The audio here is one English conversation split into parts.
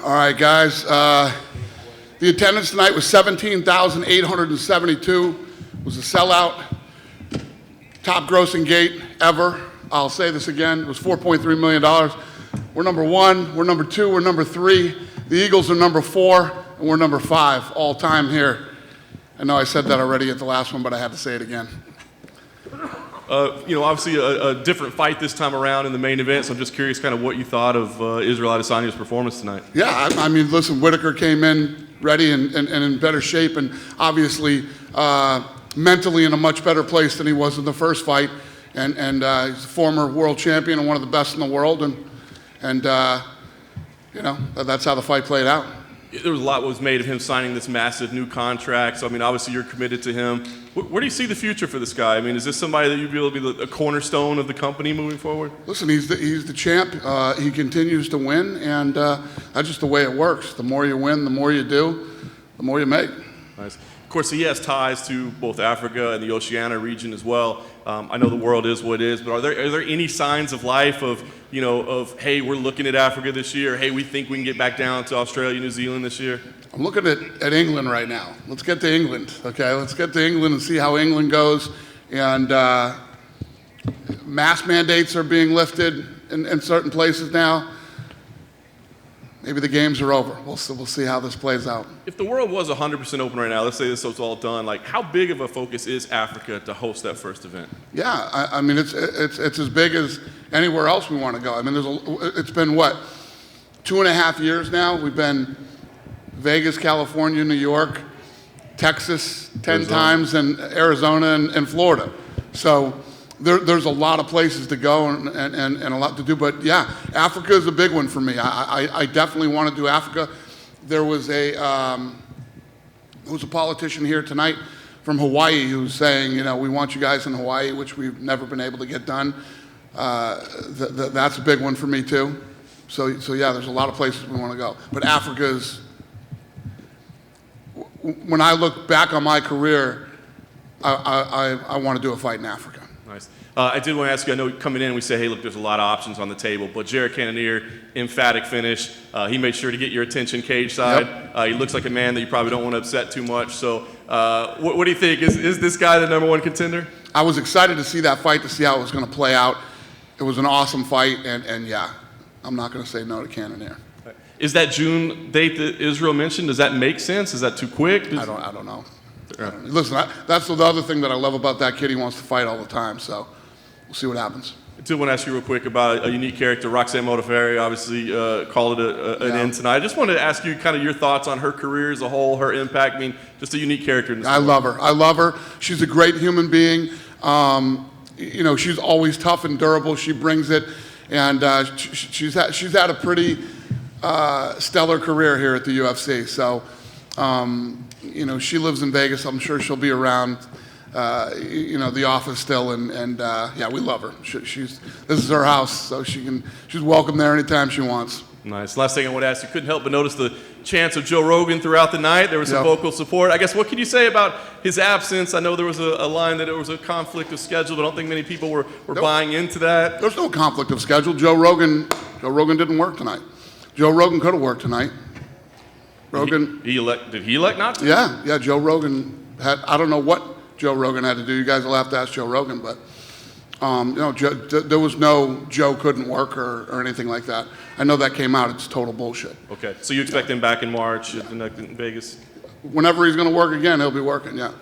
All right, guys. The attendance tonight was 17,872. It was a sellout. Top grossing gate ever. I'll say this again. It was $4.3 million. We're number 1. We're number 2. We're number 3. The Eagles are number 4, and we're number 5 all time here. I know I said that already at the last one, but I had to say it again. Obviously a different fight this time around in the main event, so I'm just curious kind of what you thought of Israel Adesanya's performance tonight. Yeah, I mean, listen, Whittaker came in ready and in better shape, and obviously mentally in a much better place than he was in the first fight. And he's a former world champion and one of the best in the world, and that's how the fight played out. There was a lot that was made of him signing this massive new contract. So, I mean, obviously you're committed to him. Where do you see the future for this guy? I mean, is this somebody that you'd be able to be a cornerstone of the company moving forward? Listen, he's the champ. He continues to win, and that's just the way it works. The more you win, the more you do, the more you make. Nice. Of course, he has ties to both Africa and the Oceania region as well. I know the world is what it is, but are there any signs of life of hey, we're looking at Africa this year. Hey, we think we can get back down to Australia, New Zealand this year? I'm looking at England right now. Let's get to England, okay? Let's get to England and see how England goes. And mask mandates are being lifted in certain places now. Maybe the games are over. We'll see how this plays out. If the world was 100% open right now, let's say this was all done, like how big of a focus is Africa to host that first event? Yeah, I mean it's as big as anywhere else we want to go. I mean it's been what, 2.5 years now. We've been Vegas, California, New York, Texas 10 times, and Arizona and Florida. So there's a lot of places to go and a lot to do. But yeah, Africa is a big one for me. I definitely want to do Africa. There was a politician here tonight from Hawaii who's saying, we want you guys in Hawaii, which we've never been able to get done. That's a big one for me too. So yeah, there's a lot of places we want to go. But Africa's, when I look back on my career, I want to do a fight in Africa. Nice. I did want to ask you, I know coming in we say, hey, look, there's a lot of options on the table, but Jared Cannonier, emphatic finish. He made sure to get your attention cage side. Yep. He looks like a man that you probably don't want to upset too much. So what do you think? Is this guy the number 1 contender? I was excited to see that fight, to see how it was going to play out. It was an awesome fight, and yeah, I'm not going to say no to Cannonier. Is that June date that Israel mentioned, does that make sense? Is that too quick? I don't know. Listen, that's the other thing that I love about that kid. He wants to fight all the time, so we'll see what happens. I did want to ask you real quick about a unique character, Roxanne Modafferi, obviously called it an end tonight. I just wanted to ask you kind of your thoughts on her career as a whole, her impact. I mean, just a unique character in this I love her. She's a great human being. She's always tough and durable. She brings it, and she's had a pretty stellar career here at the UFC. So, she lives in Vegas. I'm sure she'll be around, the office still, and yeah, we love her. This is her house, so she's welcome there anytime she wants. Nice. Last thing I want to ask you, couldn't help but notice the chants of Joe Rogan throughout the night. There was some vocal support. I guess, what can you say about his absence? I know there was a line that it was a conflict of schedule, but I don't think many people were buying into that. There's no conflict of schedule. Joe Rogan didn't work tonight. Joe Rogan could have worked tonight. Rogan. Did he elect not to? Yeah. Joe Rogan I don't know what Joe Rogan had to do. You guys will have to ask Joe Rogan, but there was no Joe couldn't work or anything like that. I know that came out. It's total bullshit. Okay, so you expect him back in March in Vegas? Whenever he's going to work again, he'll be working. Yeah.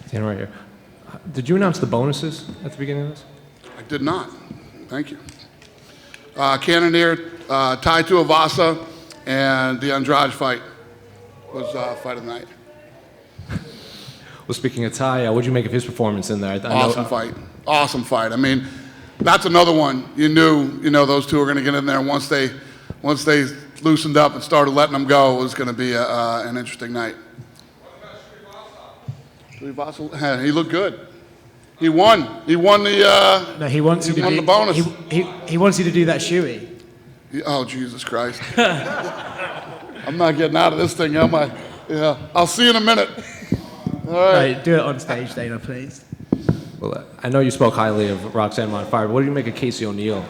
Stand right here. Did you announce the bonuses at the beginning of this? I did not. Thank you. Cannonier, Tai Tuivasa, and the Andrade fight was fight of the night. Well, speaking of Ty, what did you make of his performance in there? Awesome fight. I mean, that's another one. You knew those two were going to get in there. Once they loosened up and started letting them go, it was going to be an interesting night. Tuivasa, he looked good. He won. He won the. No, he wants you to won the bonus. He wants you to do that shoey. Oh, Jesus Christ! I'm not getting out of this thing, am I? Yeah. I'll see you in a minute. All right. No, do it on stage, Dana, please. Well, I know you spoke highly of Roxanne Modafferi. What do you make of Casey O'Neill,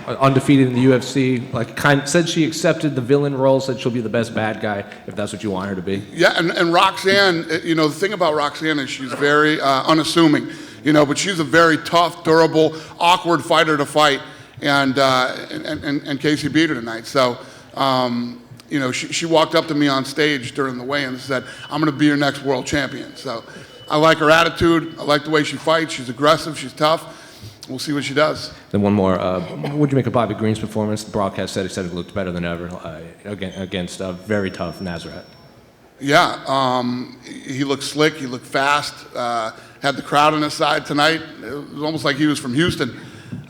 undefeated in the UFC? Said she accepted the villain role, said she'll be the best bad guy if that's what you want her to be. Yeah, and Roxanne, the thing about Roxanne is she's very unassuming, but she's a very tough, durable, awkward fighter to fight, and Casey beat her tonight. So, she walked up to me on stage during the weigh-in and said, "I'm going to be your next world champion." So, I like her attitude. I like the way she fights. She's aggressive. She's tough. We'll see what she does. Then one more. What would you make of Bobby Green's performance? The broadcast said he looked better than ever against a very tough Nazareth. Yeah, he looked slick. He looked fast. Had the crowd on his side tonight. It was almost like he was from Houston.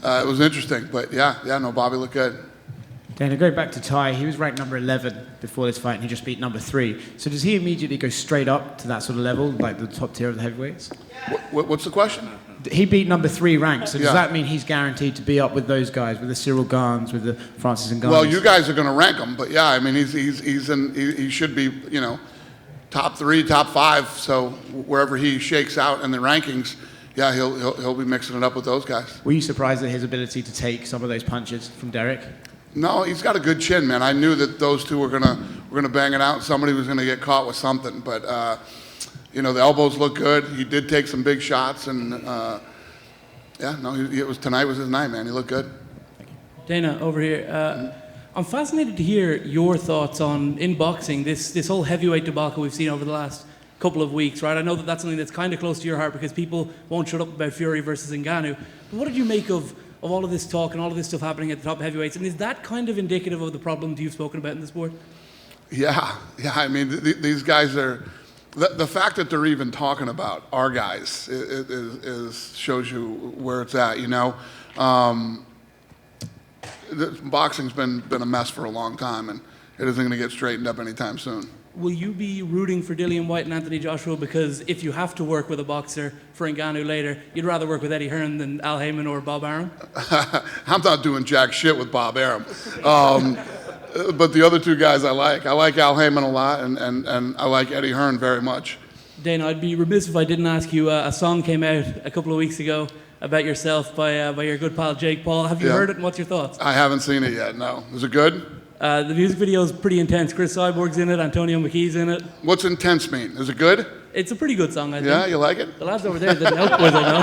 It was interesting. But Bobby looked good. Dana, going back to Ty, he was ranked number 11 before this fight, and he just beat number 3. So does he immediately go straight up to that sort of level, like the top tier of the heavyweights? What's the question? He beat number 3 ranked, so does Yeah. that mean he's guaranteed to be up with those guys, with the Cyril Garns, with the Francis Ngannous? Well, you guys are going to rank him, but yeah, I mean, he should be, top 3, top 5. So wherever he shakes out in the rankings, yeah, he'll be mixing it up with those guys. Were you surprised at his ability to take some of those punches from Derek? No, he's got a good chin, man. I knew that those two were gonna bang it out. Somebody was gonna get caught with something, but the elbows look good. He did take some big shots, and tonight was his night, man. He looked good. Dana, over here. I'm fascinated to hear your thoughts on, in boxing, this whole heavyweight debacle we've seen over the last couple of weeks, right? I know that that's something that's kind of close to your heart because people won't shut up about Fury versus Ngannou. But what did you make of all of this talk and all of this stuff happening at the top heavyweights? And is that kind of indicative of the problems you've spoken about in the sport? Yeah. I mean, these guys are. The fact that they're even talking about our guys is shows you where it's at. Boxing's been a mess for a long time, and it isn't going to get straightened up anytime soon. Will you be rooting for Dillian White and Anthony Joshua? Because if you have to work with a boxer for Ngannou later, you'd rather work with Eddie Hearn than Al Heyman or Bob Arum? I'm not doing jack shit with Bob Arum. But the other two guys I like. I like Al Heyman a lot, and I like Eddie Hearn very much. Dana, I'd be remiss if I didn't ask you, a song came out a couple of weeks ago about yourself by your good pal Jake Paul. Have you heard it, and what's your thoughts? I haven't seen it yet, no. Is it good? The music video is pretty intense. Chris Cyborg's in it, Antonio McKee's in it. What's intense mean? Is it good? It's a pretty good song, I think. Yeah, you like it? The lads over there didn't help with it, no?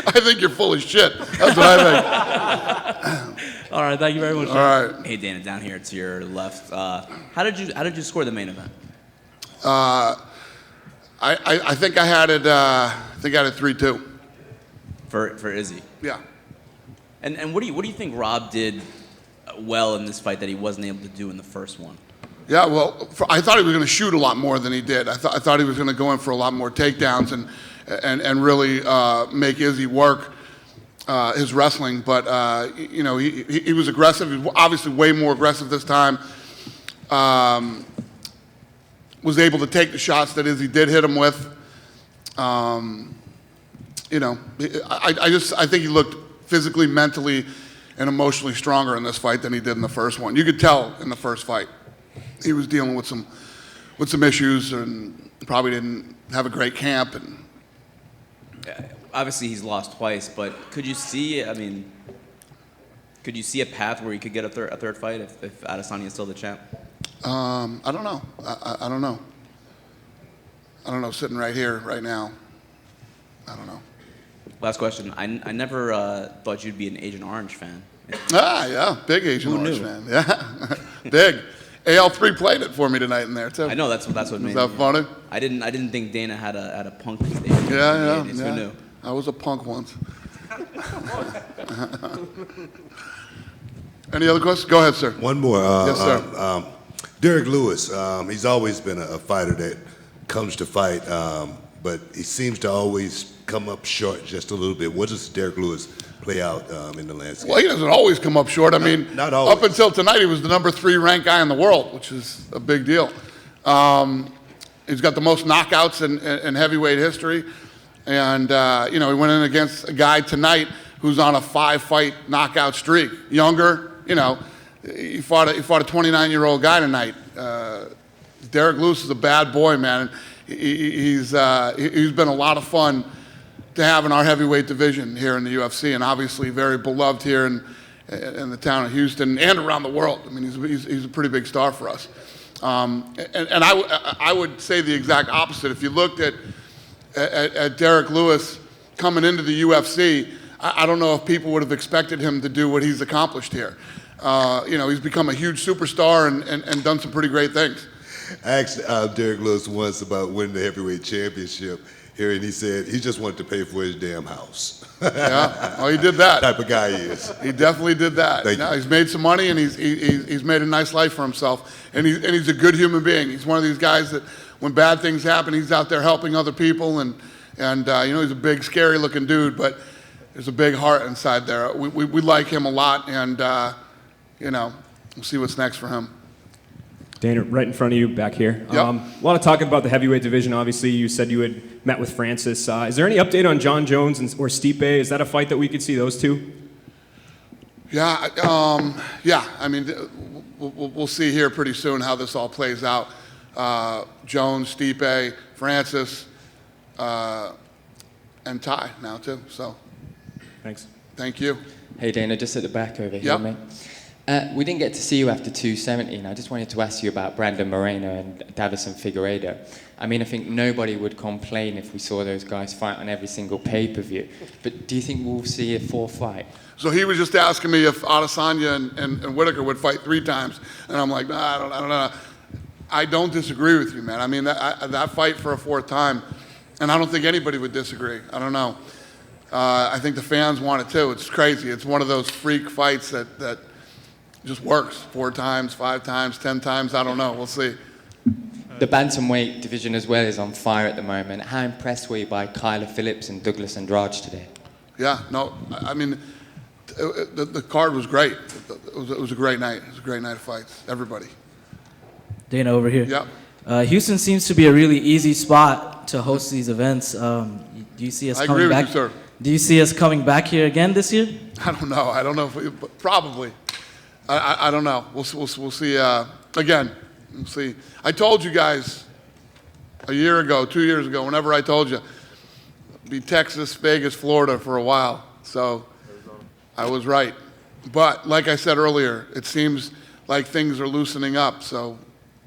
I think you're full of shit. That's what I think. All right, thank you very much. All right. Hey Dana, down here to your left. How did you score the main event? I think I had it. I think I had it 3-2. For Izzy. Yeah. And what do you think Rob did well in this fight that he wasn't able to do in the first one? Yeah. Well, I thought he was going to shoot a lot more than he did. I thought he was going to go in for a lot more takedowns and really make Izzy work his wrestling. But he was aggressive. He was obviously way more aggressive this time. Was able to take the shots that Izzy did hit him with. I think he looked physically, mentally, and emotionally stronger in this fight than he did in the first one. You could tell in the first fight he was dealing with some issues and probably didn't have a great camp. And Obviously, he's lost twice, but could you see a path where he could get a third fight if Adesanya is still the champ? I don't know. I don't know. I don't know. Sitting right here, right now, I don't know. Last question. I never thought you'd be an Agent Orange fan. Yeah, big Agent Orange fan. Yeah, big. AL3 played it for me tonight in there too. I know that's what made. Is that funny? I didn't think Dana had a punk these days. Yeah. Who knew? I was a punk once. Any other questions? Go ahead, sir. One more. Yes, sir. Derek Lewis, he's always been a fighter that comes to fight, but he seems to always come up short just a little bit. What does Derek Lewis play out in the landscape? Well, he doesn't always come up short. I mean, not always. Up until tonight, he was the number 3 ranked guy in the world, which is a big deal. He's got the most knockouts in heavyweight history. And, he went in against a guy tonight who's on a 5-fight knockout streak. Younger, he fought a 29-year-old guy tonight. Derek Lewis is a bad boy, man. He's been a lot of fun to have in our heavyweight division here in the UFC, and obviously very beloved here in the town of Houston and around the world. I mean, he's a pretty big star for us. And I would say the exact opposite. If you looked at Derek Lewis coming into the UFC, I don't know if people would have expected him to do what he's accomplished here. He's become a huge superstar and done some pretty great things. I asked Derek Lewis once about winning the heavyweight championship here, and he said he just wanted to pay for his damn house. Yeah, well, he did that. Type of guy he is. He definitely did that. Thank you. He's made some money, and he's made a nice life for himself. And he's a good human being. He's one of these guys that when bad things happen, he's out there helping other people. And he's a big, scary-looking dude, but there's a big heart inside there. We like him a lot, and we'll see what's next for him. Dana, right in front of you, back here. Yep. A lot of talking about the heavyweight division. Obviously, you said you had met with Francis. Is there any update on John Jones or Stipe? Is that a fight that we could see those two? Yeah. I mean, we'll see here pretty soon how this all plays out. Jones, Stipe, Francis, and Ty now too. So, Thanks. thank you. Hey Dana, just at the back over here, Yep. mate. We didn't get to see you after 270, and I just wanted to ask you about Brandon Moreno and Davison Figueiredo. I mean, I think nobody would complain if we saw those guys fight on every single pay-per-view. But do you think we'll see a fourth fight? So he was just asking me if Adesanya and Whittaker would fight 3 times, and I'm like, nah, I don't know. I don't disagree with you, man. I mean, that fight for a 4th time, and I don't think anybody would disagree. I don't know. I think the fans want it too. It's crazy. It's one of those freak fights that just works 4 times, 5 times, 10 times. I don't know. We'll see. The bantamweight division as well is on fire at the moment. How impressed were you by Kyler Phillips and Douglas Andrade today? Yeah, no, I mean, the card was great. It was a great night. It was a great night of fights. Everybody. Dana over here. Yep. Houston seems to be a really easy spot to host these events. Do you see us I coming agree back? with you, sir. Do you see us coming back here again this year? I don't know. I don't know if probably. I don't know. We'll see. Again, we'll see. I told you guys a year ago, 2 years ago, whenever I told you, be Texas, Vegas, Florida for a while. So I was right. But like I said earlier, it seems like things are loosening up. So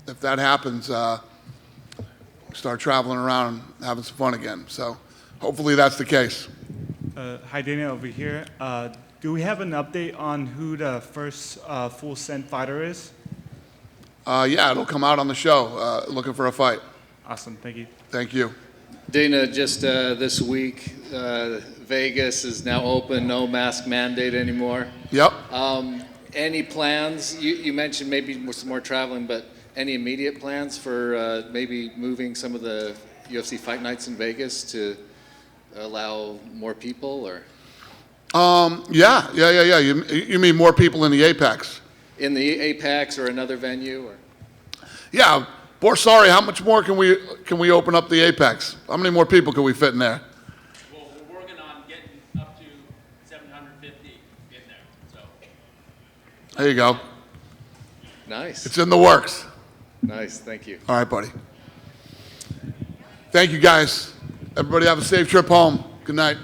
if that happens, start traveling around and having some fun again. So hopefully that's the case. Hi, Dana, over here. Do we have an update on who the first full send fighter is? Yeah, it'll come out on the show. Looking for a fight. Awesome, thank you. Thank you. Dana, just this week, Vegas is now open, no mask mandate anymore. Yep. Any plans? You mentioned maybe some more traveling, but any immediate plans for maybe moving some of the UFC fight nights in Vegas to allow more people, or? Yeah. You mean more people in the Apex? In the Apex or another venue, or? Yeah. Sorry, how much more can we open up the Apex? How many more people can we fit in there? Well, we're working on getting up to 750 in there. So. There you go. Nice. It's in the works. Nice, thank you. All right, buddy. Thank you, guys. Everybody have a safe trip home. Good night.